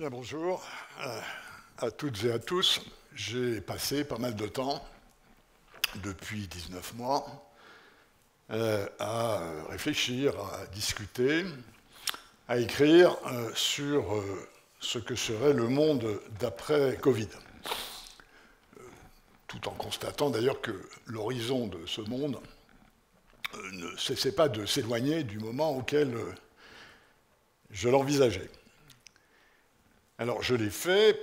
Bien, bonjour à toutes et à tous. J'ai passé pas mal de temps, depuis 19 mois, à réfléchir, à discuter, à écrire sur ce que serait le monde d'après Covid. Tout en constatant d'ailleurs que l'horizon de ce monde ne cessait pas de s'éloigner du moment auquel je l'envisageais. Alors je l'ai fait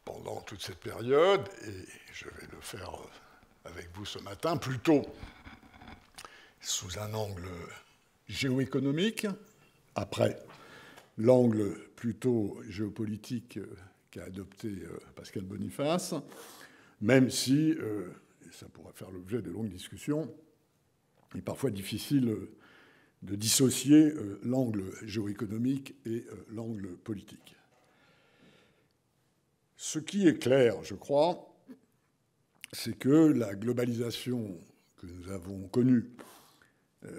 pendant toute cette période, et je vais le faire avec vous ce matin, plutôt sous un angle géoéconomique, après l'angle plutôt géopolitique qu'a adopté Pascal Boniface, même si, et ça pourrait faire l'objet de longues discussions, il est parfois difficile de dissocier l'angle géoéconomique et l'angle politique. Ce qui est clair, je crois, c'est que la globalisation que nous avons connue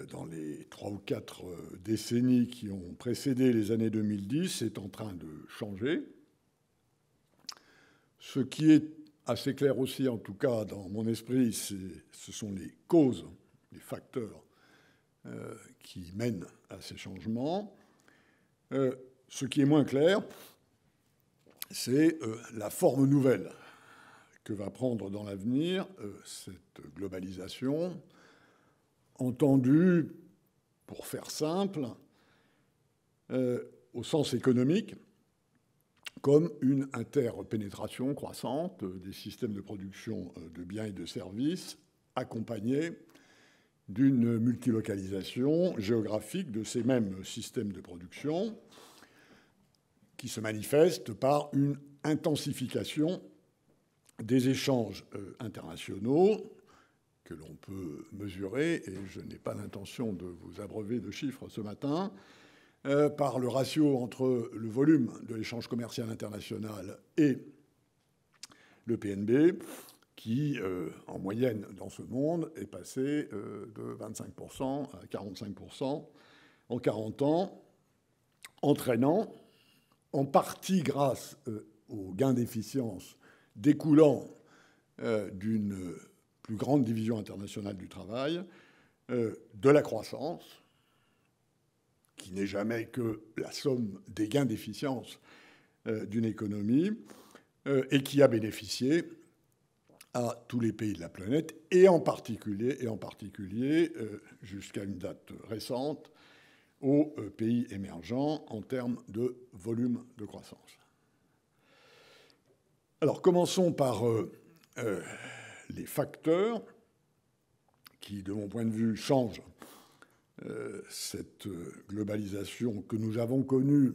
dans les 3 ou 4 décennies qui ont précédé les années 2010 est en train de changer. Ce qui est assez clair aussi, en tout cas dans mon esprit, ce sont les causes, les facteurs qui mènent à ces changements. Ce qui est moins clair, c'est la forme nouvelle que va prendre dans l'avenir cette globalisation, entendue, pour faire simple, au sens économique, comme une interpénétration croissante des systèmes de production de biens et de services, accompagnée d'une multilocalisation géographique de ces mêmes systèmes de production, qui se manifeste par une intensification des échanges internationaux que l'on peut mesurer, et je n'ai pas l'intention de vous abreuver de chiffres ce matin, par le ratio entre le volume de l'échange commercial international et le PNB, qui, en moyenne dans ce monde, est passé de 25% à 45% en 40 ans, entraînant, en partie grâce aux gains d'efficience découlant d'une plus grande division internationale du travail, de la croissance, qui n'est jamais que la somme des gains d'efficience d'une économie, et qui a bénéficié à tous les pays de la planète, et en particulier jusqu'à une date récente, aux pays émergents en termes de volume de croissance. Alors, commençons par les facteurs qui, de mon point de vue, changent cette globalisation que nous avons connue,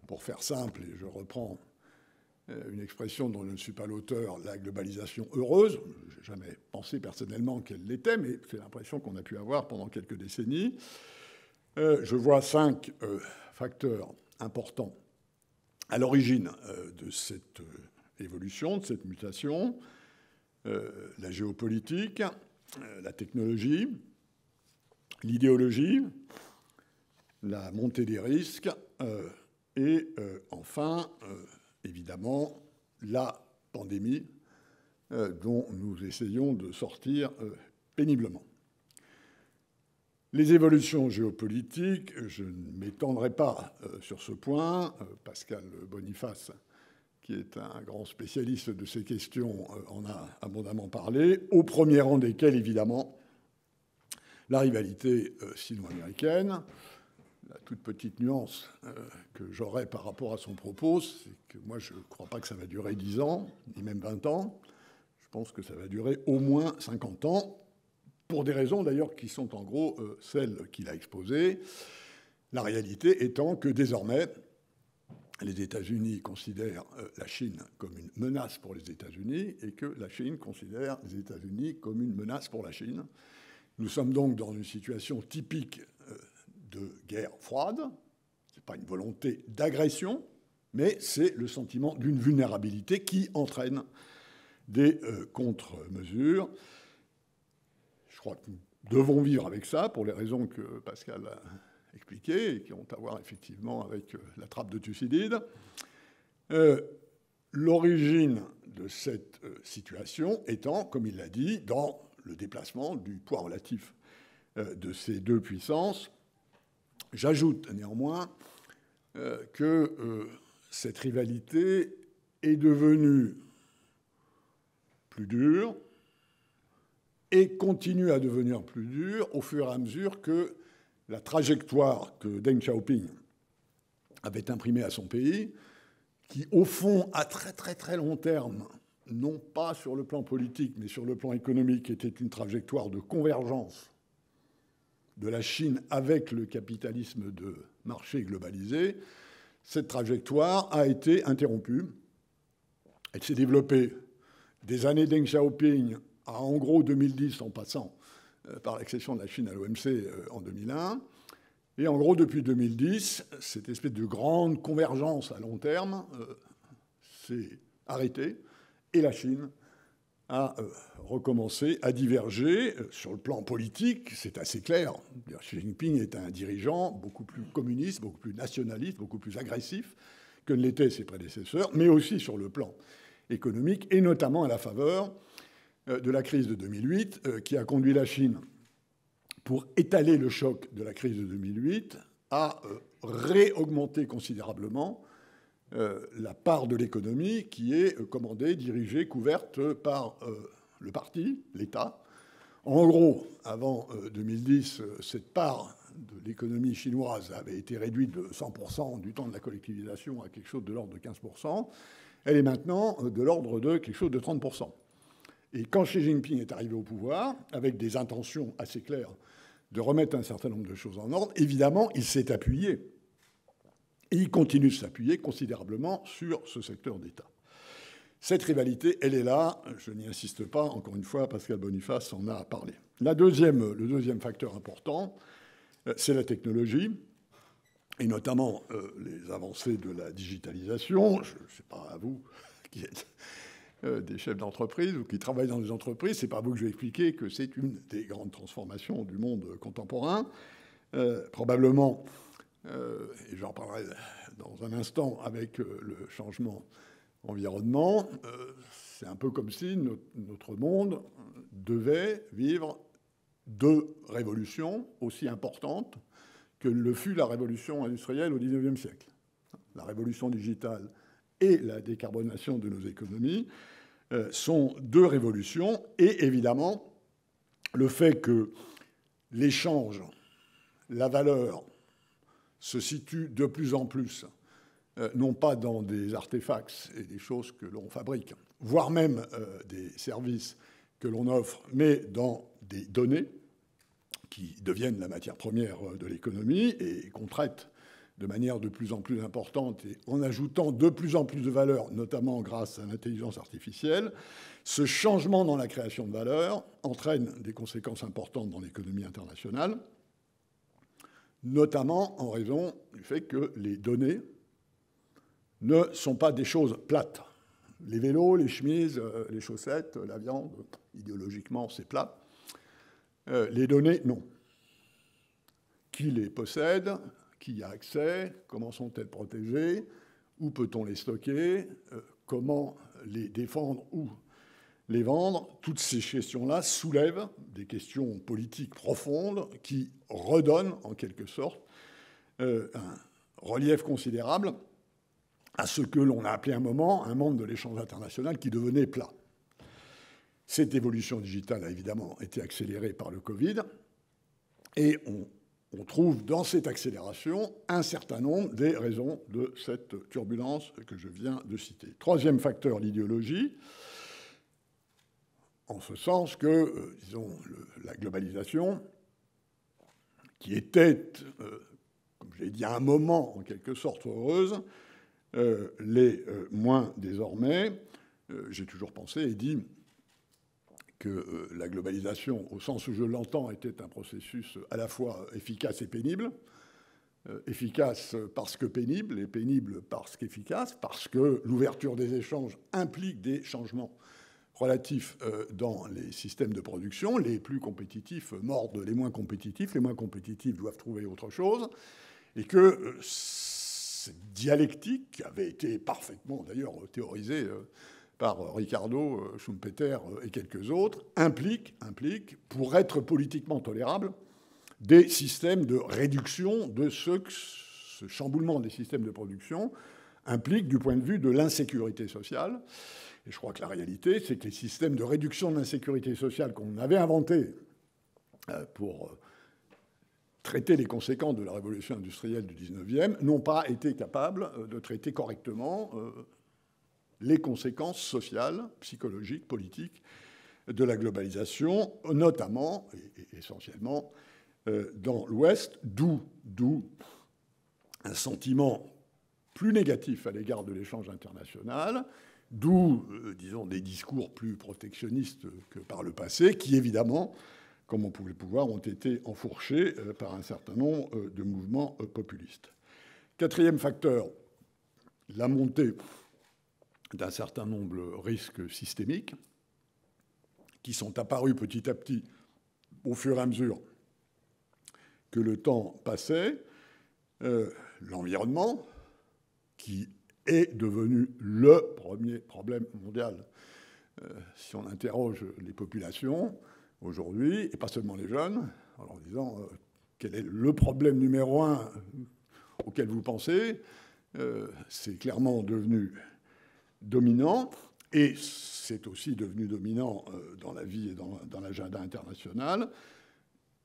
pour faire simple, et je reprends une expression dont je ne suis pas l'auteur, la globalisation heureuse. Je n'ai jamais pensé personnellement qu'elle l'était, mais c'est l'impression qu'on a pu avoir pendant quelques décennies. Je vois 5 facteurs importants à l'origine de cette évolution, de cette mutation. La géopolitique, la technologie, l'idéologie, la montée des risques et enfin, évidemment, la pandémie dont nous essayons de sortir péniblement. Les évolutions géopolitiques, je ne m'étendrai pas sur ce point. Pascal Boniface, qui est un grand spécialiste de ces questions, en a abondamment parlé, au premier rang desquels, évidemment, la rivalité sino-américaine. La toute petite nuance que j'aurais par rapport à son propos, c'est que moi, je ne crois pas que ça va durer 10 ans, ni même 20 ans. Je pense que ça va durer au moins 50 ans, pour des raisons d'ailleurs qui sont en gros celles qu'il a exposées. La réalité étant que désormais, les États-Unis considèrent la Chine comme une menace pour les États-Unis et que la Chine considère les États-Unis comme une menace pour la Chine. Nous sommes donc dans une situation typique de guerre froide. Ce n'est pas une volonté d'agression, mais c'est le sentiment d'une vulnérabilité qui entraîne des contre-mesures. Je crois que nous devons vivre avec ça, pour les raisons que Pascal expliquées et qui ont à voir effectivement avec la trappe de Thucydide. L'origine de cette situation étant, comme il l'a dit, dans le déplacement du poids relatif de ces deux puissances. J'ajoute néanmoins que cette rivalité est devenue plus dure et continue à devenir plus dure au fur et à mesure que la trajectoire que Deng Xiaoping avait imprimée à son pays, qui, au fond, à très très très long terme, non pas sur le plan politique, mais sur le plan économique, était une trajectoire de convergence de la Chine avec le capitalisme de marché globalisé, cette trajectoire a été interrompue. Elle s'est développée des années Deng Xiaoping à en gros 2010, en passant par l'accession de la Chine à l'OMC en 2001. Et en gros, depuis 2010, cette espèce de grande convergence à long terme s'est arrêtée et la Chine a recommencé à diverger. Sur le plan politique, c'est assez clair. Xi Jinping est un dirigeant beaucoup plus communiste, beaucoup plus nationaliste, beaucoup plus agressif que ne l'étaient ses prédécesseurs, mais aussi sur le plan économique, et notamment à la faveur de la crise de 2008, qui a conduit la Chine, pour étaler le choc de la crise de 2008, à réaugmenter considérablement la part de l'économie qui est commandée, dirigée, couverte par le parti, l'État. En gros, avant 2010, cette part de l'économie chinoise avait été réduite de 100% du temps de la collectivisation à quelque chose de l'ordre de 15%. Elle est maintenant de l'ordre de quelque chose de 30%. Et quand Xi Jinping est arrivé au pouvoir, avec des intentions assez claires de remettre un certain nombre de choses en ordre, évidemment, il s'est appuyé, et il continue de s'appuyer considérablement sur ce secteur d'État. Cette rivalité, elle est là, je n'y insiste pas, encore une fois, Pascal Boniface en a parlé. Le deuxième facteur important, c'est la technologie, et notamment les avancées de la digitalisation. Je ne sais pas à vous qui êtes des chefs d'entreprise ou qui travaillent dans des entreprises, c'est pas à vous que je vais expliquer que c'est une des grandes transformations du monde contemporain. Probablement, et j'en parlerai dans un instant avec le changement environnement, c'est un peu comme si notre monde devait vivre deux révolutions aussi importantes que le fut la révolution industrielle au XIXe siècle. La révolution digitale et la décarbonation de nos économies sont deux révolutions. Et évidemment, le fait que l'échange, la valeur, se situe de plus en plus, non pas dans des artefacts et des choses que l'on fabrique, voire même des services que l'on offre, mais dans des données qui deviennent la matière première de l'économie et qu'on traite de manière de plus en plus importante et en ajoutant de plus en plus de valeur, notamment grâce à l'intelligence artificielle, ce changement dans la création de valeur entraîne des conséquences importantes dans l'économie internationale, notamment en raison du fait que les données ne sont pas des choses plates. Les vélos, les chemises, les chaussettes, la viande, idéologiquement, c'est plat. Les données, non. Qui les possède ? Qui y a accès? Comment sont-elles protégées? Où peut-on les stocker? Comment les défendre ou les vendre? Toutes ces questions-là soulèvent des questions politiques profondes qui redonnent, en quelque sorte, un relief considérable à ce que l'on a appelé un moment un monde de l'échange international qui devenait plat. Cette évolution digitale a évidemment été accélérée par le Covid, et on trouve dans cette accélération un certain nombre des raisons de cette turbulence que je viens de citer. Troisième facteur, l'idéologie, en ce sens que, disons, la globalisation, qui était, comme je l'ai dit, à un moment en quelque sorte heureuse, l'est moins désormais. J'ai toujours pensé et dit que la globalisation, au sens où je l'entends, était un processus à la fois efficace et pénible. Efficace parce que pénible, et pénible parce qu'efficace, parce que l'ouverture des échanges implique des changements relatif dans les systèmes de production. Les plus compétitifs mordent les moins compétitifs doivent trouver autre chose, et que cette dialectique, qui avait été parfaitement d'ailleurs théorisée par Ricardo, Schumpeter et quelques autres, implique, pour être politiquement tolérable, des systèmes de réduction de ce chamboulement des systèmes de production implique du point de vue de l'insécurité sociale. Et je crois que la réalité, c'est que les systèmes de réduction de l'insécurité sociale qu'on avait inventés pour traiter les conséquences de la révolution industrielle du 19e n'ont pas été capables de traiter correctement les conséquences sociales, psychologiques, politiques de la globalisation, notamment et essentiellement dans l'Ouest, d'où un sentiment plus négatif à l'égard de l'échange international, d'où, disons, des discours plus protectionnistes que par le passé, qui, évidemment, comme on pouvait le voir, ont été enfourchés par un certain nombre de mouvements populistes. Quatrième facteur, la montée d'un certain nombre de risques systémiques qui sont apparus petit à petit au fur et à mesure que le temps passait. L'environnement, qui est devenu le premier problème mondial. Si on interroge les populations aujourd'hui, et pas seulement les jeunes, en leur disant quel est le problème numéro un auquel vous pensez, c'est clairement devenu dominant, et c'est aussi devenu dominant dans la vie et dans l'agenda international,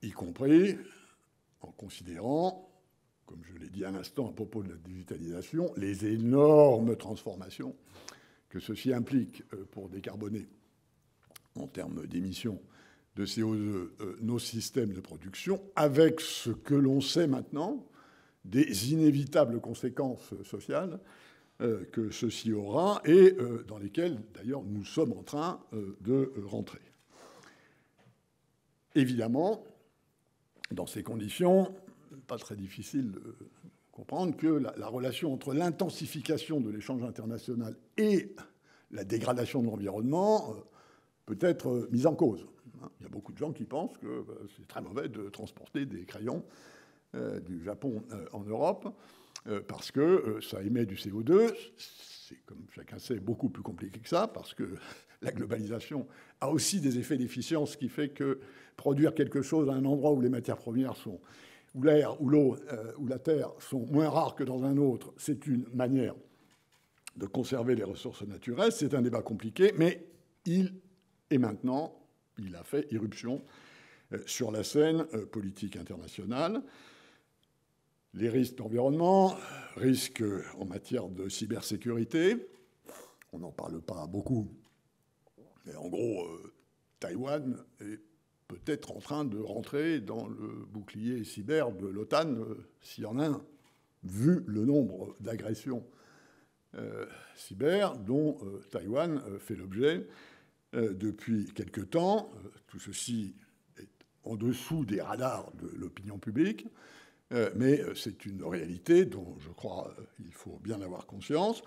y compris en considérant, comme je l'ai dit à l'instant à propos de la digitalisation, les énormes transformations que ceci implique pour décarboner en termes d'émissions de CO2 nos systèmes de production, avec ce que l'on sait maintenant des inévitables conséquences sociales que ceci aura et dans lesquelles, d'ailleurs, nous sommes en train de rentrer. Évidemment, dans ces conditions, pas très difficile de comprendre que la relation entre l'intensification de l'échange international et la dégradation de l'environnement peut être mise en cause. Il y a beaucoup de gens qui pensent que c'est très mauvais de transporter des crayons du Japon en Europe parce que ça émet du CO2. C'est, comme chacun sait, beaucoup plus compliqué que ça, parce que la globalisation a aussi des effets d'efficience qui fait que produire quelque chose à un endroit où les matières premières sont, où l'air, où l'eau, où la terre sont moins rares que dans un autre, c'est une manière de conserver les ressources naturelles. C'est un débat compliqué, mais il a fait irruption sur la scène politique internationale. Les risques d'environnement, risques en matière de cybersécurité, on n'en parle pas beaucoup, mais en gros, Taïwan est peut-être en train de rentrer dans le bouclier cyber de l'OTAN, s'il y en a un, vu le nombre d'agressions cyber dont Taïwan fait l'objet depuis quelque temps. Tout ceci est en dessous des radars de l'opinion publique, mais c'est une réalité dont je crois il faut bien avoir conscience.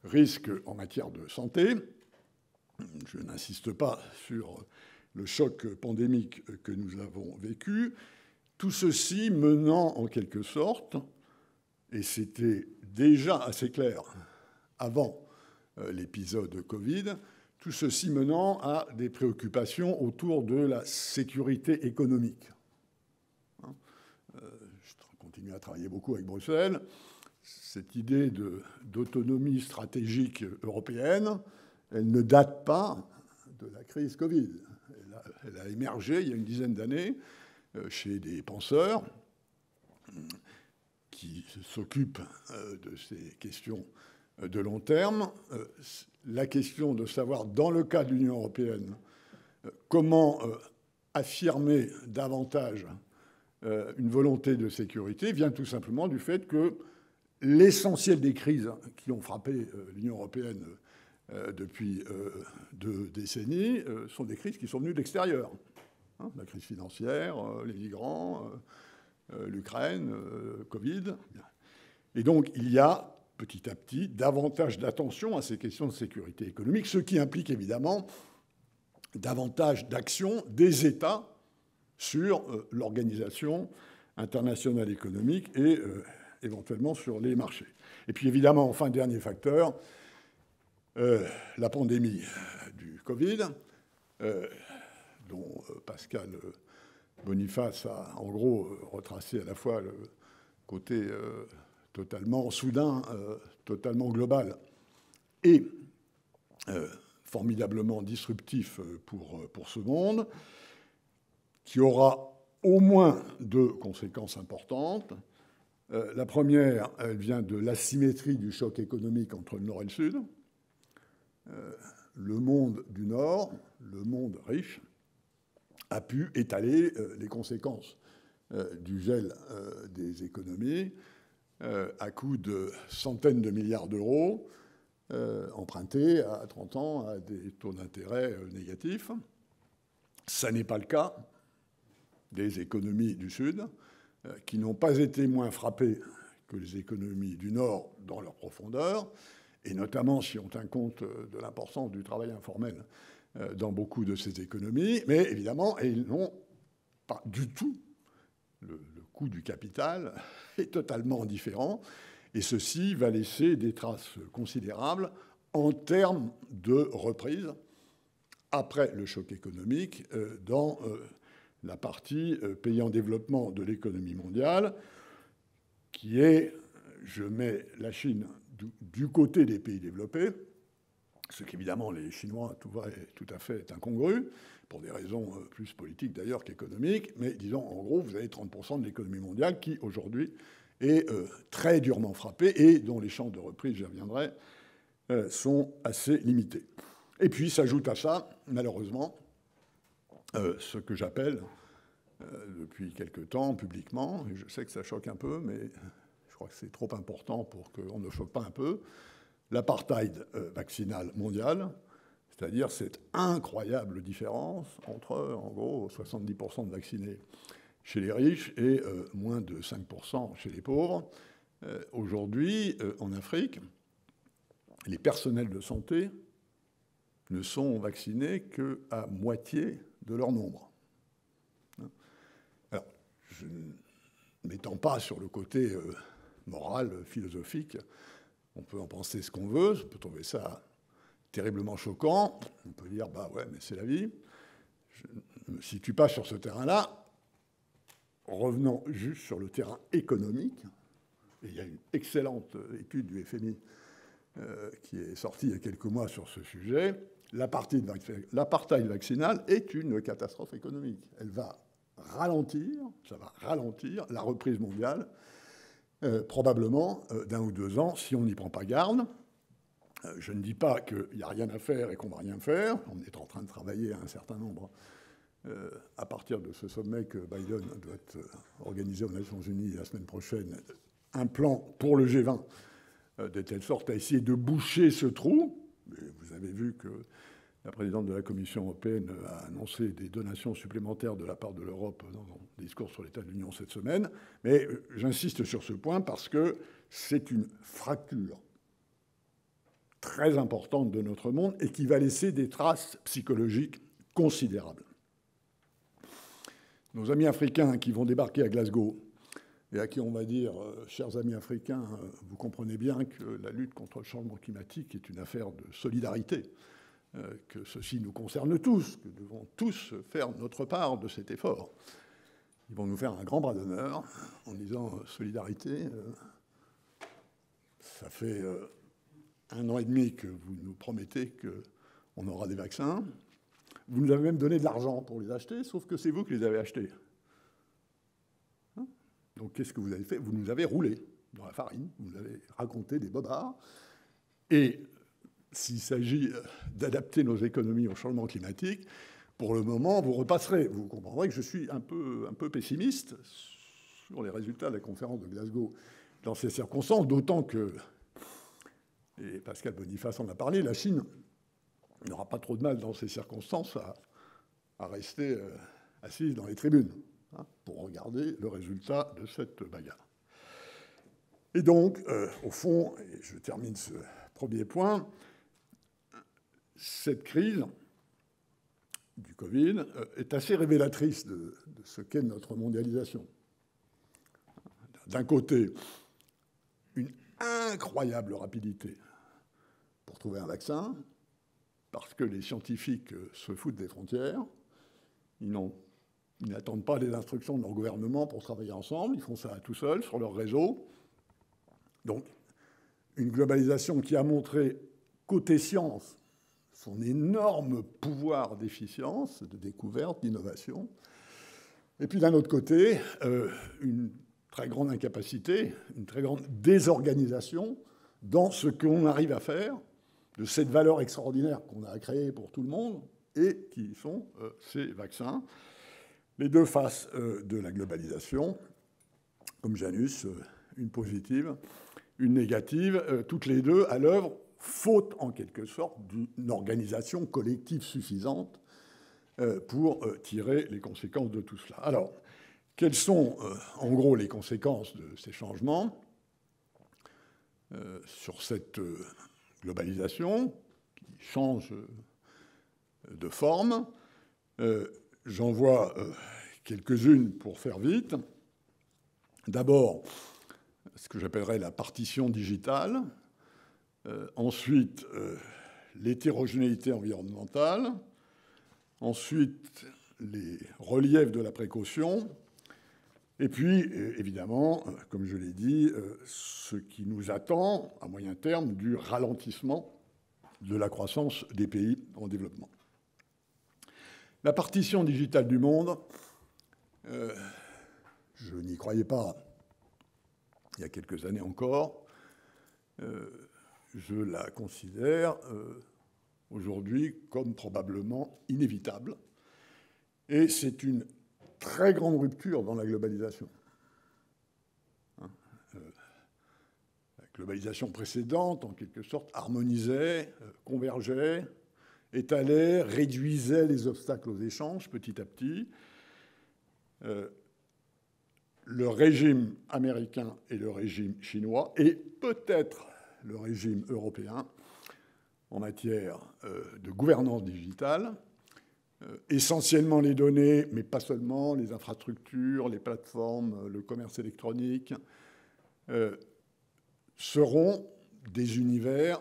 Risque en matière de santé. Je n'insiste pas sur le choc pandémique que nous avons vécu. Tout ceci menant en quelque sorte, et c'était déjà assez clair avant l'épisode Covid, tout ceci menant à des préoccupations autour de la sécurité économique. Je continue à travailler beaucoup avec Bruxelles. Cette idée d'autonomie stratégique européenne, elle ne date pas de la crise Covid. Elle a émergé il y a une dizaine d'années chez des penseurs qui s'occupent de ces questions de long terme. La question de savoir, dans le cas de l'Union européenne, comment affirmer davantage une volonté de sécurité vient tout simplement du fait que l'essentiel des crises qui ont frappé l'Union européenne depuis 2 décennies sont des crises qui sont venues de l'extérieur. La crise financière, les migrants, l'Ukraine, Covid. Et donc il y a petit à petit davantage d'attention à ces questions de sécurité économique, ce qui implique évidemment davantage d'action des États sur l'organisation internationale économique et éventuellement sur les marchés. Et puis évidemment, enfin, dernier facteur, la pandémie du Covid, dont Pascal Boniface a en gros retracé à la fois le côté totalement soudain, totalement global et formidablement disruptif pour ce monde, qui aura au moins deux conséquences importantes. La première, elle vient de l'asymétrie du choc économique entre le Nord et le Sud. Le monde du Nord, le monde riche, a pu étaler les conséquences du gel des économies à coût de centaines de milliards d'euros empruntés à 30 ans à des taux d'intérêt négatifs. Ça n'est pas le cas des économies du Sud, qui n'ont pas été moins frappées que les économies du Nord dans leur profondeur, et notamment si on tient compte de l'importance du travail informel dans beaucoup de ces économies. Mais évidemment, ils n'ont pas du tout le coût du capital est totalement différent, et ceci va laisser des traces considérables en termes de reprise après le choc économique dans la partie pays en développement de l'économie mondiale, qui est, je mets la Chine du côté des pays développés, ce qu'évidemment les Chinois est tout à fait incongru, pour des raisons plus politiques d'ailleurs qu'économiques, mais disons, en gros, vous avez 30% de l'économie mondiale qui, aujourd'hui, est très durement frappée et dont les chances de reprise, j'y reviendrai, sont assez limitées. Et puis s'ajoute à ça, malheureusement, ce que j'appelle, depuis quelque temps, publiquement, et je sais que ça choque un peu, mais je crois que c'est trop important pour qu'on ne choque pas un peu, l'apartheid vaccinal mondial, c'est-à-dire cette incroyable différence entre, en gros, 70% de vaccinés chez les riches et moins de 5% chez les pauvres. Aujourd'hui, en Afrique, les personnels de santé ne sont vaccinés qu'à moitié de leur nombre. Alors, je ne m'étends pas sur le côté moral, philosophique. On peut en penser ce qu'on veut, on peut trouver ça terriblement choquant. On peut dire, bah ouais, mais c'est la vie. Je ne me situe pas sur ce terrain-là. Revenons juste sur le terrain économique. Et il y a une excellente étude du FMI qui est sortie il y a quelques mois sur ce sujet. L'apartheid vaccinal est une catastrophe économique. Elle va ralentir, ça va ralentir la reprise mondiale, probablement d'1 ou 2 ans, si on n'y prend pas garde. Je ne dis pas qu'il n'y a rien à faire et qu'on ne va rien faire. On est en train de travailler à un certain nombre, à partir de ce sommet que Biden doit organiser aux Nations Unies la semaine prochaine, un plan pour le G20, de telle sorte à essayer de boucher ce trou. Vous avez vu que la présidente de la Commission européenne a annoncé des donations supplémentaires de la part de l'Europe dans son discours sur l'état de l'Union cette semaine. Mais j'insiste sur ce point parce que c'est une fracture très importante de notre monde et qui va laisser des traces psychologiques considérables. Nos amis africains qui vont débarquer à Glasgow et à qui on va dire, chers amis africains, vous comprenez bien que la lutte contre le changement climatique est une affaire de solidarité, que ceci nous concerne tous, que nous devons tous faire notre part de cet effort. Ils vont nous faire un grand bras d'honneur en disant solidarité, ça fait 1 an et demi que vous nous promettez qu'on aura des vaccins. Vous nous avez même donné de l'argent pour les acheter, sauf que c'est vous qui les avez achetés. Donc qu'est-ce que vous avez fait? Vous nous avez roulé dans la farine, vous nous avez raconté des bobards. Et s'il s'agit d'adapter nos économies au changement climatique, pour le moment, vous repasserez. Vous comprendrez que je suis un peu pessimiste sur les résultats de la conférence de Glasgow dans ces circonstances, d'autant que, et Pascal Boniface en a parlé, la Chine n'aura pas trop de mal dans ces circonstances à rester assise dans les tribunes pour regarder le résultat de cette bagarre. Et donc, au fond, et je termine ce premier point, cette crise du Covid est assez révélatrice de ce qu'est notre mondialisation. D'un côté, une incroyable rapidité pour trouver un vaccin, parce que les scientifiques se foutent des frontières. Ils n'attendent pas les instructions de leur gouvernement pour travailler ensemble. Ils font ça tout seuls, sur leur réseau. Donc, une globalisation qui a montré, côté science, son énorme pouvoir d'efficience, de découverte, d'innovation. Et puis, d'un autre côté, une très grande incapacité, une très grande désorganisation dans ce qu'on arrive à faire de cette valeur extraordinaire qu'on a créée pour tout le monde et qui sont ces vaccins. Les deux faces de la globalisation, comme Janus, une positive, une négative, toutes les deux à l'œuvre, faute en quelque sorte d'une organisation collective suffisante pour tirer les conséquences de tout cela. Alors, quelles sont en gros les conséquences de ces changements sur cette globalisation qui change de forme? J'en vois quelques-unes pour faire vite. D'abord, ce que j'appellerais la partition digitale. Ensuite, l'hétérogénéité environnementale. Ensuite, les reliefs de la précaution. Et puis, évidemment, comme je l'ai dit, ce qui nous attend à moyen terme du ralentissement de la croissance des pays en développement. La partition digitale du monde, je n'y croyais pas il y a quelques années encore. Je la considère aujourd'hui comme probablement inévitable. Et c'est une très grande rupture dans la globalisation. La globalisation précédente, en quelque sorte, harmonisait, convergeait, étalait, réduisait les obstacles aux échanges petit à petit. Le régime américain et le régime chinois, et peut-être le régime européen, en matière de gouvernance digitale, essentiellement les données, mais pas seulement, les infrastructures, les plateformes, le commerce électronique, seront des univers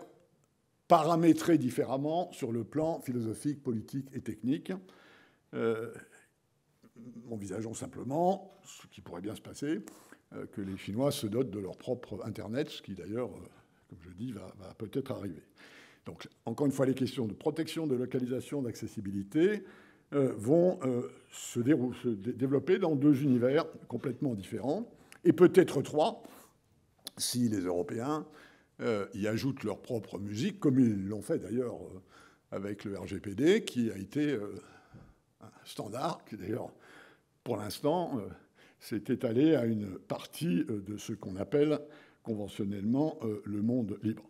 paramétrés différemment sur le plan philosophique, politique et technique. Envisageons simplement, ce qui pourrait bien se passer, que les Chinois se dotent de leur propre Internet, ce qui d'ailleurs, comme je dis, va peut-être arriver. Donc, encore une fois, les questions de protection, de localisation, d'accessibilité vont se développer dans deux univers complètement différents, et peut-être trois, si les Européens y ajoutent leur propre musique, comme ils l'ont fait d'ailleurs avec le RGPD, qui a été un standard, qui d'ailleurs, pour l'instant, s'est étalé à une partie de ce qu'on appelle conventionnellement le monde libre.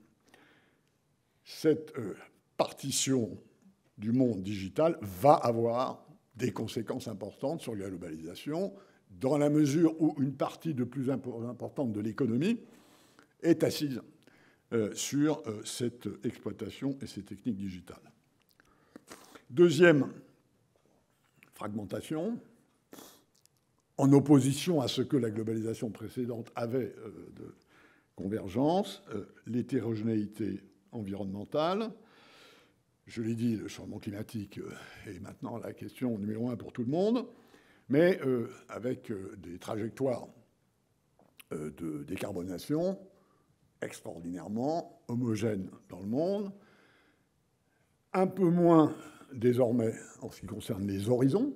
Cette partition du monde digital va avoir des conséquences importantes sur la globalisation, dans la mesure où une partie de plus importante de l'économie est assise sur cette exploitation et ces techniques digitales. Deuxième fragmentation, en opposition à ce que la globalisation précédente avait de convergence, l'hétérogénéité environnementale. Je l'ai dit, le changement climatique est maintenant la question numéro un pour tout le monde, mais avec des trajectoires de décarbonation extraordinairement homogènes dans le monde, un peu moins désormais en ce qui concerne les horizons.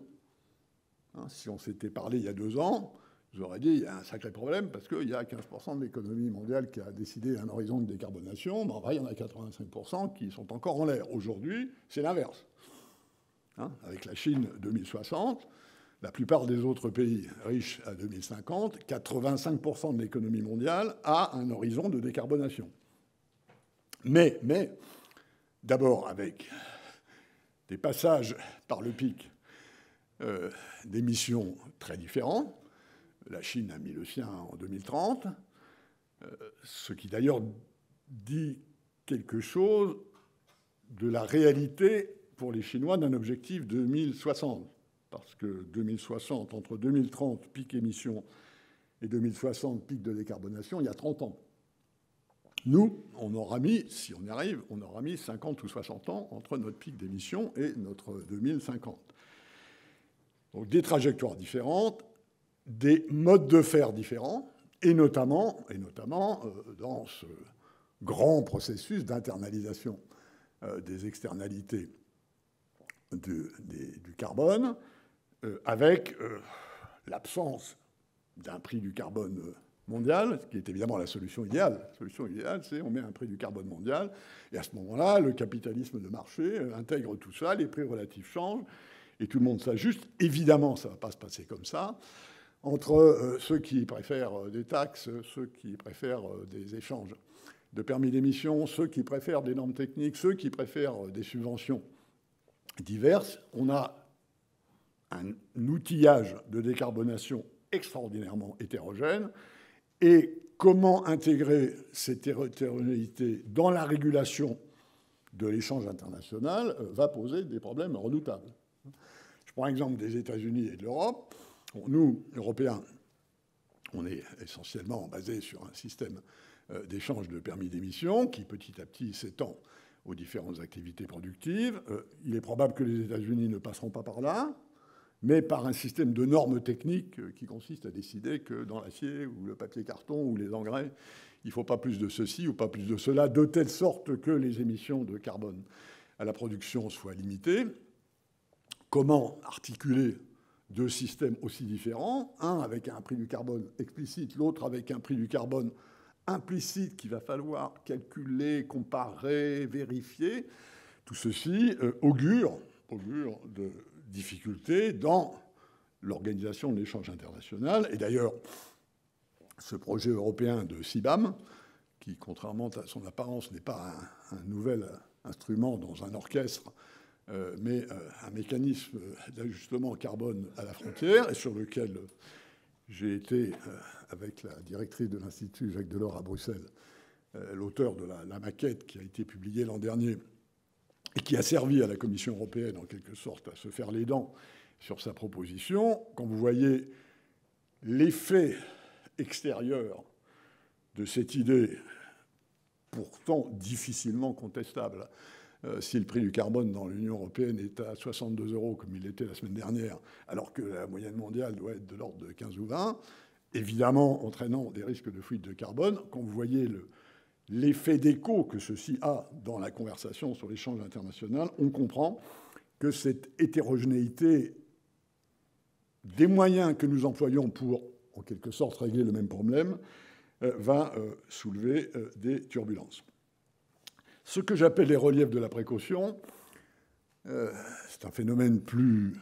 Si on s'était parlé il y a 2 ans, j'aurais dit qu'il y a un sacré problème parce qu'il y a 15% de l'économie mondiale qui a décidé un horizon de décarbonation. Mais en vrai, il y en a 85% qui sont encore en l'air. Aujourd'hui, c'est l'inverse. Avec la Chine 2060, la plupart des autres pays riches à 2050, 85% de l'économie mondiale a un horizon de décarbonation. Mais d'abord avec des passages par le pic d'émissions très différents. La Chine a mis le sien en 2030, ce qui d'ailleurs dit quelque chose de la réalité pour les Chinois d'un objectif 2060. Parce que 2060, entre 2030, pic émission, et 2060, pic de décarbonation, il y a 30 ans. Nous, on aura mis, si on y arrive, on aura mis 50 ou 60 ans entre notre pic d'émission et notre 2050. Donc des trajectoires différentes, des modes de faire différents, et notamment dans ce grand processus d'internalisation des externalités du carbone, avec l'absence d'un prix du carbone mondial, ce qui est évidemment la solution idéale. La solution idéale, c'est on met un prix du carbone mondial, et à ce moment-là, le capitalisme de marché intègre tout ça, les prix relatifs changent, et tout le monde s'ajuste. Évidemment, ça ne va pas se passer comme ça. Entre ceux qui préfèrent des taxes, ceux qui préfèrent des échanges de permis d'émission, ceux qui préfèrent des normes techniques, ceux qui préfèrent des subventions diverses, on a un outillage de décarbonation extraordinairement hétérogène. Et comment intégrer cette hétérogénéité dans la régulation de l'échange international va poser des problèmes redoutables. Je prends l'exemple des États-Unis et de l'Europe. Bon, nous, Européens, on est essentiellement basés sur un système d'échange de permis d'émission qui, petit à petit, s'étend aux différentes activités productives. Il est probable que les États-Unis ne passeront pas par là, mais par un système de normes techniques qui consiste à décider que dans l'acier ou le papier carton ou les engrais, il ne faut pas plus de ceci ou pas plus de cela, de telle sorte que les émissions de carbone à la production soient limitées. Comment articuler deux systèmes aussi différents, un avec un prix du carbone explicite, l'autre avec un prix du carbone implicite qu'il va falloir calculer, comparer, vérifier. Tout ceci augure de difficultés dans l'organisation de l'échange international. Et d'ailleurs, ce projet européen de CBAM, qui, contrairement à son apparence, n'est pas un nouvel instrument dans un orchestre, mais un mécanisme d'ajustement carbone à la frontière, et sur lequel j'ai été, avec la directrice de l'Institut Jacques Delors à Bruxelles, l'auteur de la maquette qui a été publiée l'an dernier, et qui a servi à la Commission européenne, en quelque sorte, à se faire les dents sur sa proposition. Quand vous voyez l'effet extérieur de cette idée, pourtant difficilement contestable, si le prix du carbone dans l'Union européenne est à 62 € comme il était la semaine dernière, alors que la moyenne mondiale doit être de l'ordre de 15 ou 20, évidemment entraînant des risques de fuite de carbone, quand vous voyez l'effet d'écho que ceci a dans la conversation sur l'échange international, on comprend que cette hétérogénéité des moyens que nous employons pour, en quelque sorte, régler le même problème, va soulever des turbulences. Ce que j'appelle les reliefs de la précaution, c'est un phénomène plus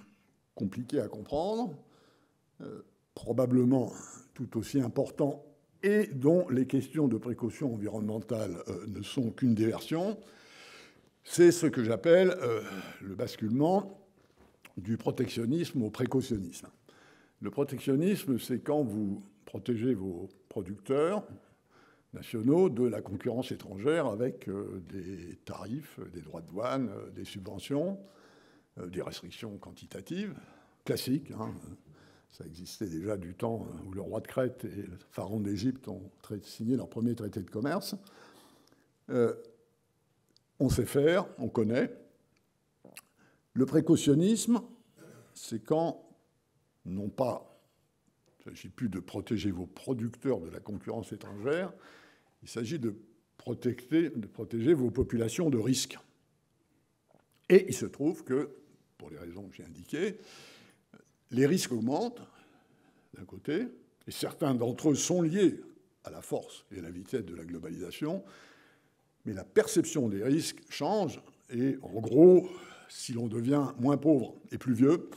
compliqué à comprendre, probablement tout aussi important, et dont les questions de précaution environnementale ne sont qu'une déversion. C'est ce que j'appelle le basculement du protectionnisme au précautionnisme. Le protectionnisme, c'est quand vous protégez vos producteurs nationaux de la concurrence étrangère avec des tarifs, des droits de douane, des subventions, des restrictions quantitatives, classiques. Ça existait déjà du temps où le roi de Crète et le pharaon d'Égypte ont signé leur premier traité de commerce. On sait faire, on connaît. Le précautionnisme, c'est quand, non pas, il ne s'agit plus de protéger vos producteurs de la concurrence étrangère, il s'agit de protéger vos populations de risques. Et il se trouve que, pour les raisons que j'ai indiquées, les risques augmentent, d'un côté, et certains d'entre eux sont liés à la force et à la vitesse de la globalisation, mais la perception des risques change, et en gros, si l'on devient moins pauvre et plus vieux,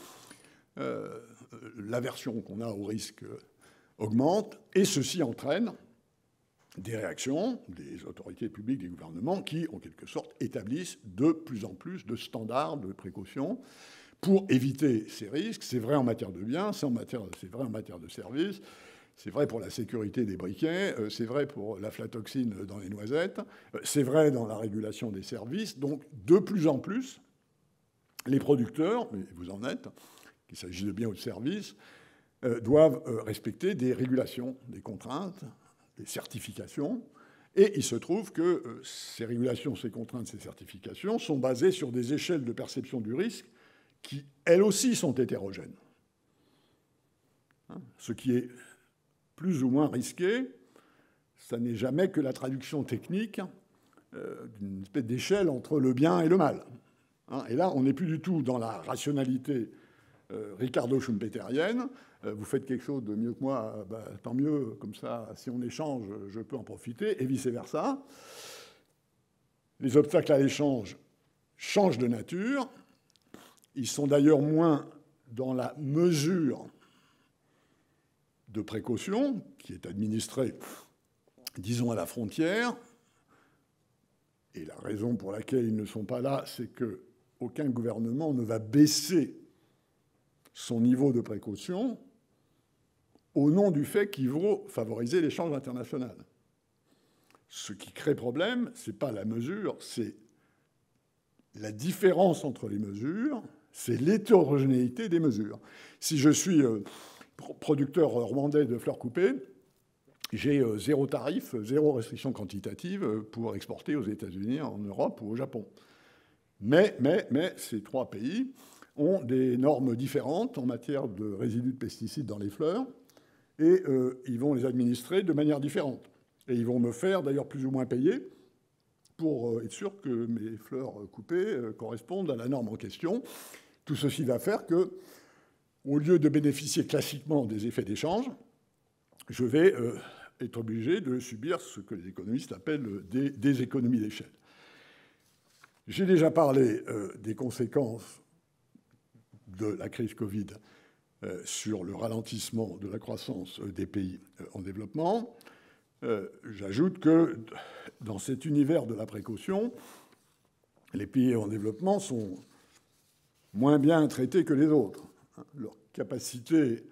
l'aversion qu'on a au risque augmente, et ceci entraîne des réactions des autorités publiques, des gouvernements, qui, en quelque sorte, établissent de plus en plus de standards de précaution pour éviter ces risques. C'est vrai en matière de biens, c'est vrai en matière de services, c'est vrai pour la sécurité des briquets, c'est vrai pour l'aflatoxine dans les noisettes, c'est vrai dans la régulation des services. Donc, de plus en plus, les producteurs, et vous en êtes, qu'il s'agisse de biens ou de services, doivent respecter des régulations, des contraintes, des certifications. Et il se trouve que ces régulations, ces contraintes, ces certifications sont basées sur des échelles de perception du risque qui, elles aussi, sont hétérogènes. Ce qui est plus ou moins risqué, ça n'est jamais que la traduction technique d'une espèce d'échelle entre le bien et le mal. Et là, on n'est plus du tout dans la rationalité ricardo-schumpeterienne. Vous faites quelque chose de mieux que moi, bah, tant mieux, comme ça, si on échange, je peux en profiter, et vice-versa. Les obstacles à l'échange changent de nature. Ils sont d'ailleurs moins dans la mesure de précaution, qui est administrée, disons, à la frontière. Et la raison pour laquelle ils ne sont pas là, c'est qu'aucun gouvernement ne va baisser son niveau de précaution au nom du fait qu'il veut favoriser l'échange international. Ce qui crée problème, ce n'est pas la mesure, c'est la différence entre les mesures, c'est l'hétérogénéité des mesures. Si je suis producteur rwandais de fleurs coupées, j'ai zéro tarif, zéro restriction quantitative pour exporter aux États-Unis, en Europe ou au Japon. Mais ces trois pays ont des normes différentes en matière de résidus de pesticides dans les fleurs, et ils vont les administrer de manière différente. Et ils vont me faire d'ailleurs plus ou moins payer pour être sûr que mes fleurs coupées correspondent à la norme en question. Tout ceci va faire que, au lieu de bénéficier classiquement des effets d'échange, je vais être obligé de subir ce que les économistes appellent des économies d'échelle. J'ai déjà parlé des conséquences de la crise Covid sur le ralentissement de la croissance des pays en développement. J'ajoute que dans cet univers de la précaution, les pays en développement sont moins bien traités que les autres. Leur capacité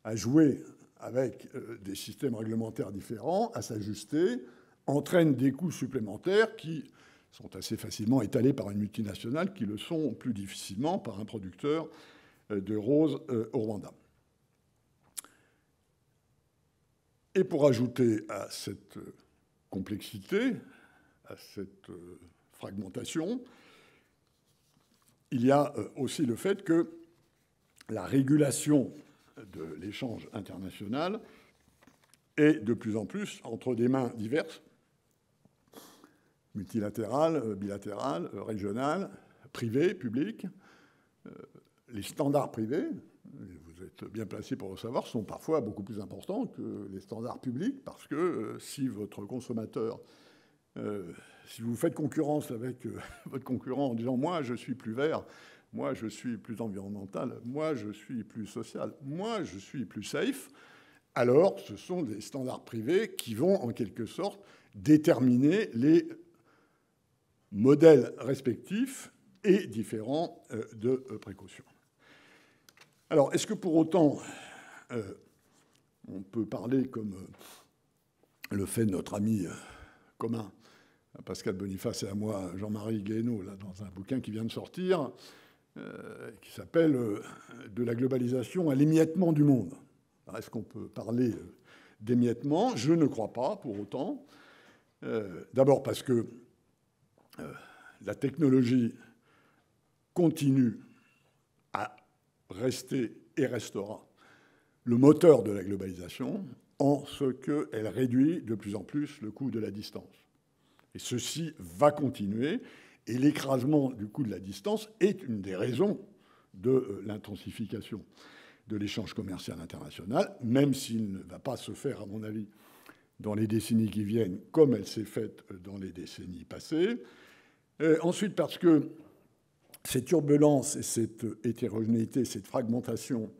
à jouer avec des systèmes réglementaires différents, à s'ajuster, entraîne des coûts supplémentaires qui sont assez facilement étalés par une multinationale, qui le sont plus difficilement par un producteur de roses au Rwanda. Et pour ajouter à cette complexité, à cette fragmentation, il y a aussi le fait que la régulation de l'échange international est de plus en plus entre des mains diverses, multilatérales, bilatérales, régionales, privées, publiques. Les standards privés, vous êtes bien placé pour le savoir, sont parfois beaucoup plus importants que les standards publics, parce que si votre consommateur, si vous faites concurrence avec votre concurrent en disant « moi, je suis plus vert », moi, je suis plus environnemental, moi, je suis plus social, moi, je suis plus safe, alors ce sont des standards privés qui vont, en quelque sorte, déterminer les modèles respectifs et différents de précaution. Alors, est-ce que pour autant, on peut parler comme le fait notre ami commun, Pascal Boniface et à moi, Jean-Marie Guéhenno, là, dans un bouquin qui vient de sortir, qui s'appelle « De la globalisation à l'émiettement du monde ». Est-ce qu'on peut parler d'émiettement? Je ne crois pas, pour autant. D'abord parce que la technologie continue à rester et restera le moteur de la globalisation en ce qu'elle réduit de plus en plus le coût de la distance. Et ceci va continuer. Et l'écrasement du coût de la distance est une des raisons de l'intensification de l'échange commercial international, même s'il ne va pas se faire, à mon avis, dans les décennies qui viennent, comme elle s'est faite dans les décennies passées. Ensuite, parce que cette turbulence et cette hétérogénéité, cette fragmentation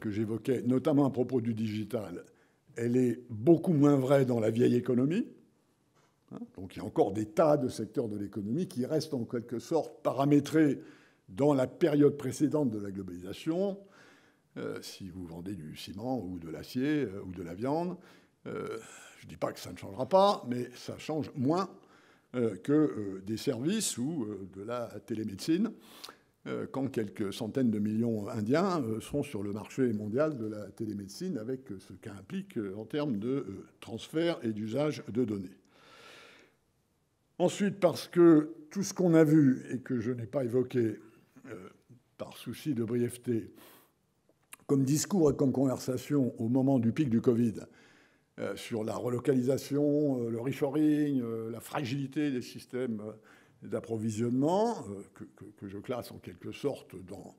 que j'évoquais, notamment à propos du digital, elle est beaucoup moins vraie dans la vieille économie. Donc il y a encore des tas de secteurs de l'économie qui restent en quelque sorte paramétrés dans la période précédente de la globalisation. Si vous vendez du ciment ou de l'acier ou de la viande, je ne dis pas que ça ne changera pas, mais ça change moins que des services ou de la télémédecine. quand quelques centaines de millions d'Indiens sont sur le marché mondial de la télémédecine, avec ce qu'implique en termes de transfert et d'usage de données. Ensuite, parce que tout ce qu'on a vu et que je n'ai pas évoqué par souci de brièveté, comme discours et comme conversation au moment du pic du Covid, sur la relocalisation, le reshoring, la fragilité des systèmes d'approvisionnement, que je classe en quelque sorte dans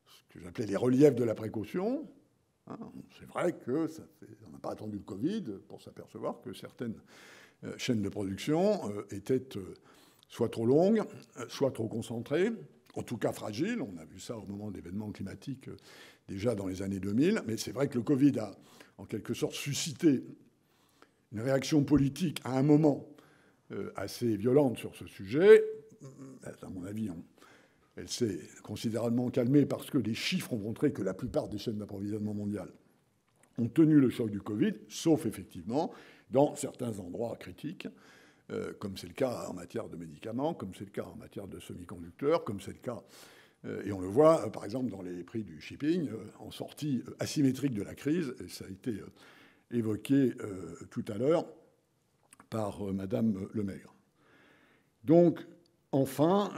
ce que j'appelais les reliefs de la précaution. C'est vrai qu'on n'a pas attendu le Covid pour s'apercevoir que certaines chaînes de production étaient soit trop longues, soit trop concentrées, en tout cas fragiles. On a vu ça au moment d'événements climatiques déjà dans les années 2000. Mais c'est vrai que le Covid a en quelque sorte suscité une réaction politique à un moment assez violente sur ce sujet. À mon avis, elle s'est considérablement calmée parce que les chiffres ont montré que la plupart des chaînes d'approvisionnement mondiales ont tenu le choc du Covid, sauf effectivement dans certains endroits critiques, comme c'est le cas en matière de médicaments, comme c'est le cas en matière de semi-conducteurs, comme c'est le cas, et on le voit par exemple dans les prix du shipping, en sortie asymétrique de la crise, et ça a été évoqué tout à l'heure par Madame Lemaire. Donc, enfin,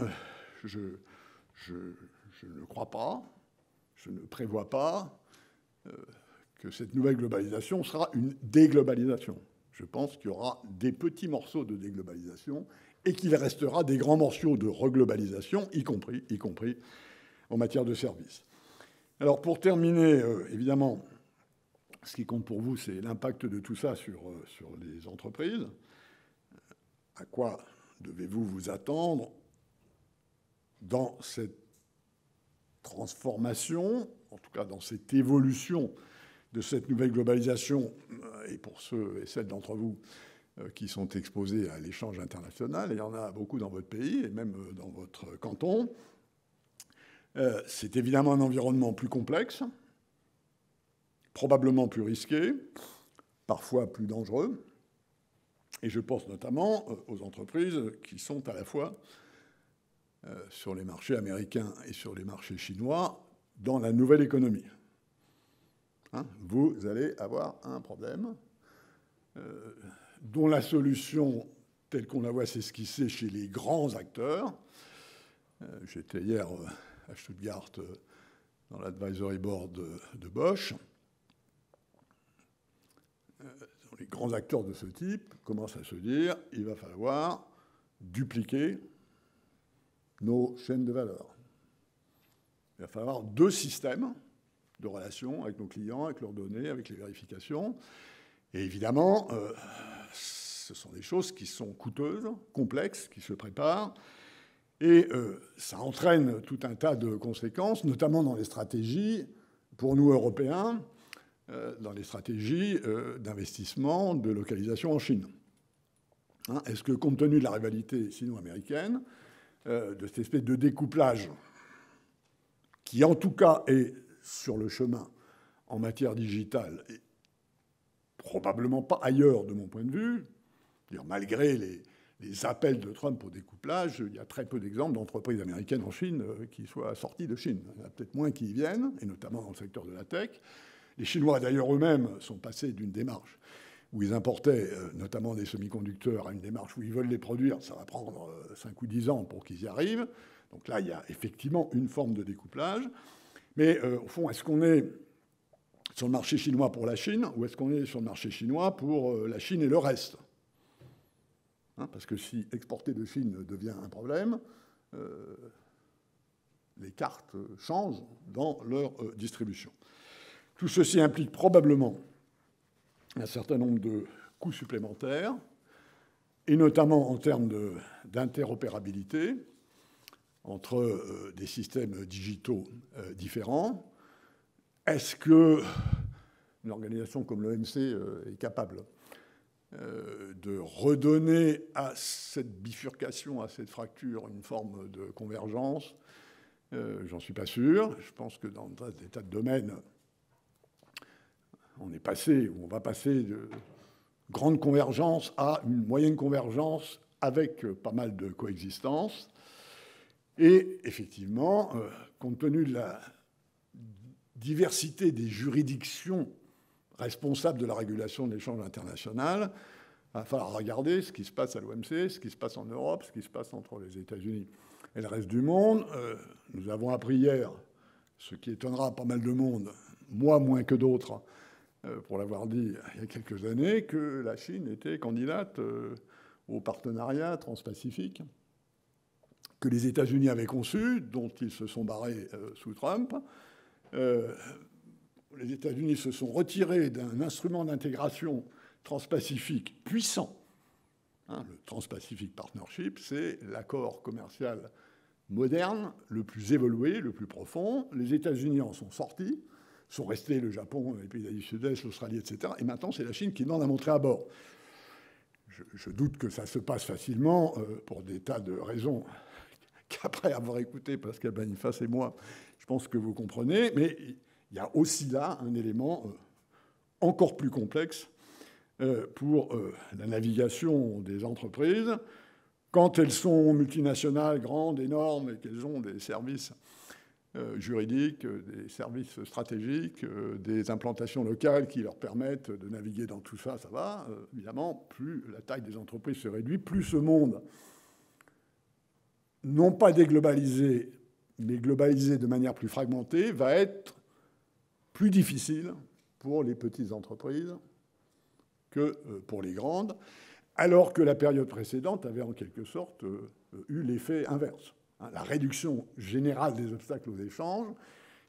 je ne crois pas, je ne prévois pas que cette nouvelle globalisation sera une déglobalisation. Je pense qu'il y aura des petits morceaux de déglobalisation et qu'il restera des grands morceaux de reglobalisation, y compris en matière de services. Alors, pour terminer, évidemment, ce qui compte pour vous, c'est l'impact de tout ça sur les entreprises. À quoi devez-vous vous attendre dans cette transformation, en tout cas dans cette évolution de cette nouvelle globalisation, et pour ceux et celles d'entre vous qui sont exposés à l'échange international, il y en a beaucoup dans votre pays et même dans votre canton, c'est évidemment un environnement plus complexe, probablement plus risqué, parfois plus dangereux. Et je pense notamment aux entreprises qui sont à la fois sur les marchés américains et sur les marchés chinois dans la nouvelle économie. Vous allez avoir un problème dont la solution, telle qu'on la voit s'esquisser chez les grands acteurs. J'étais hier à Stuttgart dans l'advisory board de Bosch. Les grands acteurs de ce type commencent à se dire qu'il va falloir dupliquer nos chaînes de valeur. Il va falloir 2 systèmes de relations avec nos clients, avec leurs données, avec les vérifications. Et évidemment, ce sont des choses qui sont coûteuses, complexes, qui se préparent. Et ça entraîne tout un tas de conséquences, notamment dans les stratégies, pour nous, Européens, dans les stratégies d'investissement, de localisation en Chine. Est-ce que, compte tenu de la rivalité sino-américaine, de cette espèce de découplage, qui en tout cas est sur le chemin en matière digitale, et probablement pas ailleurs de mon point de vue, malgré les appels de Trump au découplage, il y a très peu d'exemples d'entreprises américaines en Chine qui soient sorties de Chine. Il y en a peut-être moins qui y viennent, et notamment dans le secteur de la tech. Les Chinois, d'ailleurs, eux-mêmes, sont passés d'une démarche où ils importaient notamment des semi-conducteurs à une démarche où ils veulent les produire. Ça va prendre 5 ou 10 ans pour qu'ils y arrivent. Donc là, il y a effectivement une forme de découplage. Mais au fond, est-ce qu'on est sur le marché chinois pour la Chine ou est-ce qu'on est sur le marché chinois pour la Chine et le reste ? Parce que si exporter de Chine devient un problème, les cartes changent dans leur distribution. Tout ceci implique probablement un certain nombre de coûts supplémentaires, et notamment en termes d'interopérabilité entre des systèmes digitaux différents. Est-ce qu'une organisation comme l'OMC est capable de redonner à cette bifurcation, à cette fracture, une forme de convergence? J'en suis pas sûr. Je pense que dans des tas de domaines, on va passer de grande convergence à une moyenne convergence avec pas mal de coexistence. Et effectivement, compte tenu de la diversité des juridictions responsables de la régulation de l'échange international, il va falloir regarder ce qui se passe à l'OMC, ce qui se passe en Europe, ce qui se passe entre les États-Unis et le reste du monde. Nous avons appris hier, ce qui étonnera pas mal de monde, moi moins que d'autres, pour l'avoir dit il y a quelques années, que la Chine était candidate au partenariat transpacifique que les États-Unis avaient conçu, dont ils se sont barrés sous Trump. Les États-Unis se sont retirés d'un instrument d'intégration transpacifique puissant. Le Trans-Pacific Partnership, c'est l'accord commercial moderne, le plus évolué, le plus profond. Les États-Unis en sont sortis, sont restés le Japon, les pays d'Asie du Sud-Est, l'Australie, etc. Et maintenant, c'est la Chine qui demande à montrer à bord. Je doute que ça se passe facilement pour des tas de raisons qu'après avoir écouté Pascal Boniface et moi, je pense que vous comprenez. Mais il y a aussi là un élément encore plus complexe pour la navigation des entreprises. Quand elles sont multinationales, grandes, énormes, et qu'elles ont des services juridiques, des services stratégiques, des implantations locales qui leur permettent de naviguer dans tout ça, ça va. Évidemment, plus la taille des entreprises se réduit, plus ce monde, non pas déglobalisé, mais globalisé de manière plus fragmentée, va être plus difficile pour les petites entreprises que pour les grandes, alors que la période précédente avait en quelque sorte eu l'effet inverse. La réduction générale des obstacles aux échanges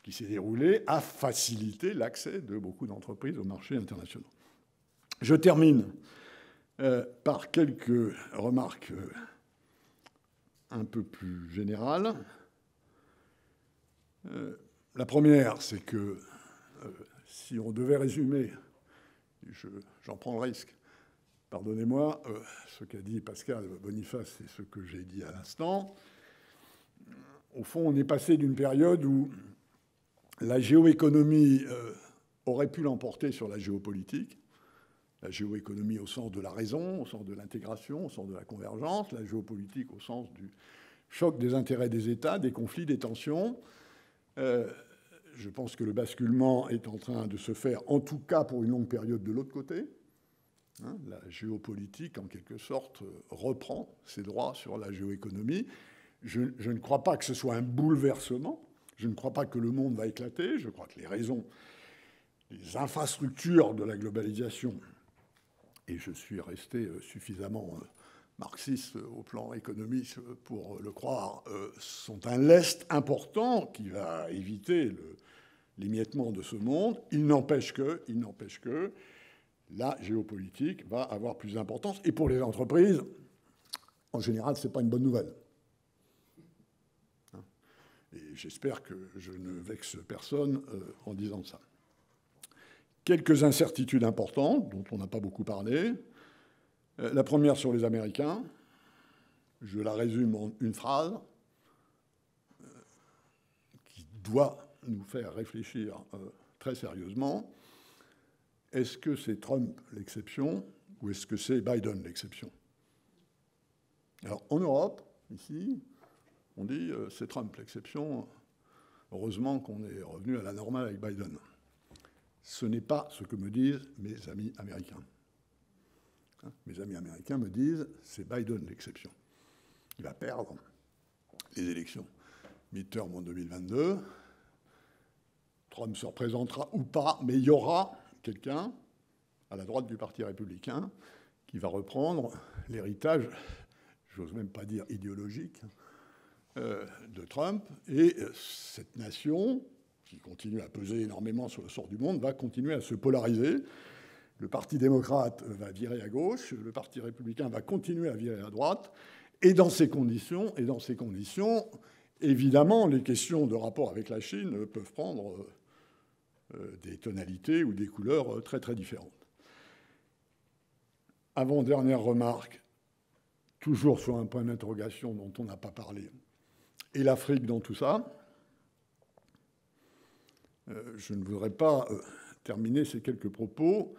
qui s'est déroulée a facilité l'accès de beaucoup d'entreprises aux marchés internationaux. Je termine par quelques remarques un peu plus générales. La première, c'est que si on devait résumer, j'en prends le risque, pardonnez-moi, ce qu'a dit Pascal Boniface et ce que j'ai dit à l'instant, au fond, on est passé d'une période où la géoéconomie aurait pu l'emporter sur la géopolitique, la géoéconomie au sens de la raison, au sens de l'intégration, au sens de la convergence, la géopolitique au sens du choc des intérêts des États, des conflits, des tensions. Je pense que le basculement est en train de se faire, en tout cas pour une longue période, de l'autre côté. La géopolitique, en quelque sorte, reprend ses droits sur la géoéconomie. Je ne crois pas que ce soit un bouleversement. Je ne crois pas que le monde va éclater. Je crois que les raisons, les infrastructures de la globalisation, et je suis resté suffisamment marxiste au plan économique pour le croire, sont un lest important qui va éviter l'émiettement de ce monde. Il n'empêche que la géopolitique va avoir plus d'importance. Et pour les entreprises, en général, ce n'est pas une bonne nouvelle. Et j'espère que je ne vexe personne en disant ça. Quelques incertitudes importantes, dont on n'a pas beaucoup parlé. La première sur les Américains. Je la résume en une phrase qui doit nous faire réfléchir très sérieusement. Est-ce que c'est Trump l'exception ou est-ce que c'est Biden l'exception? Alors, en Europe, ici, on dit c'est Trump l'exception. Heureusement qu'on est revenu à la normale avec Biden. Ce n'est pas ce que me disent mes amis américains. Mes amis américains me disent c'est Biden l'exception. Il va perdre les élections midterm en 2022. Trump se représentera ou pas, mais il y aura quelqu'un à la droite du Parti républicain qui va reprendre l'héritage, j'ose même pas dire idéologique, de Trump. Et cette nation, qui continue à peser énormément sur le sort du monde, va continuer à se polariser. Le Parti démocrate va virer à gauche, le Parti républicain va continuer à virer à droite. Et dans ces conditions, évidemment, les questions de rapport avec la Chine peuvent prendre des tonalités ou des couleurs très, très différentes. Avant-dernière remarque, toujours sur un point d'interrogation dont on n'a pas parlé, et l'Afrique dans tout ça. Je ne voudrais pas terminer ces quelques propos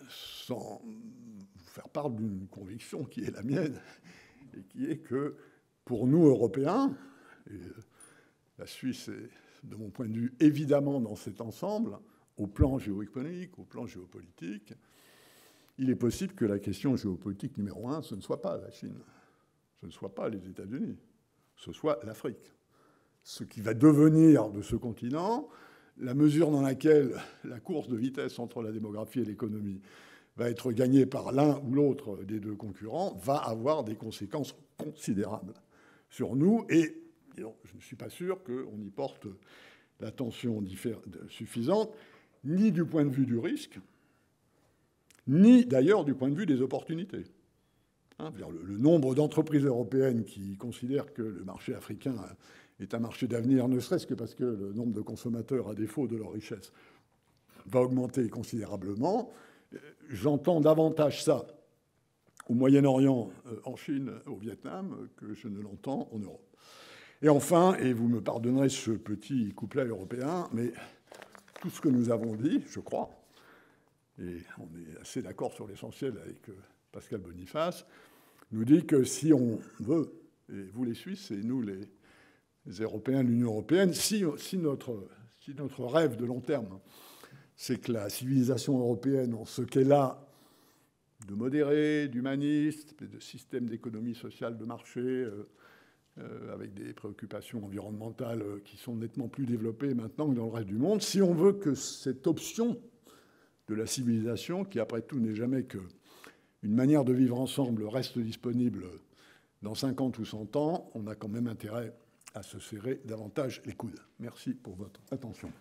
sans vous faire part d'une conviction qui est la mienne, et qui est que pour nous, Européens, et la Suisse est, de mon point de vue, évidemment dans cet ensemble, au plan géoéconomique, au plan géopolitique, il est possible que la question géopolitique numéro un, ce ne soit pas la Chine, ce ne soit pas les États-Unis, ce soit l'Afrique. Ce qui va devenir de ce continent la mesure dans laquelle la course de vitesse entre la démographie et l'économie va être gagnée par l'un ou l'autre des deux concurrents, va avoir des conséquences considérables sur nous. Et je ne suis pas sûr qu'on y porte l'attention suffisante, ni du point de vue du risque, ni d'ailleurs du point de vue des opportunités. Le nombre d'entreprises européennes qui considèrent que le marché africain est un marché d'avenir, ne serait-ce que parce que le nombre de consommateurs, à défaut de leur richesse, va augmenter considérablement. J'entends davantage ça au Moyen-Orient, en Chine, au Vietnam, que je ne l'entends en Europe. Et enfin, et vous me pardonnerez ce petit couplet européen, mais tout ce que nous avons dit, je crois, et on est assez d'accord sur l'essentiel avec Pascal Boniface, nous dit que si on veut, et vous les Suisses et nous les Européens de l'Union européenne, si notre rêve de long terme, c'est que la civilisation européenne, en ce qu'elle a de modéré, d'humaniste, de système d'économie sociale de marché, avec des préoccupations environnementales qui sont nettement plus développées maintenant que dans le reste du monde, si on veut que cette option de la civilisation, qui après tout n'est jamais qu'une manière de vivre ensemble, reste disponible dans 50 ou 100 ans, on a quand même intérêt à se serrer davantage les coudes. Merci pour votre attention.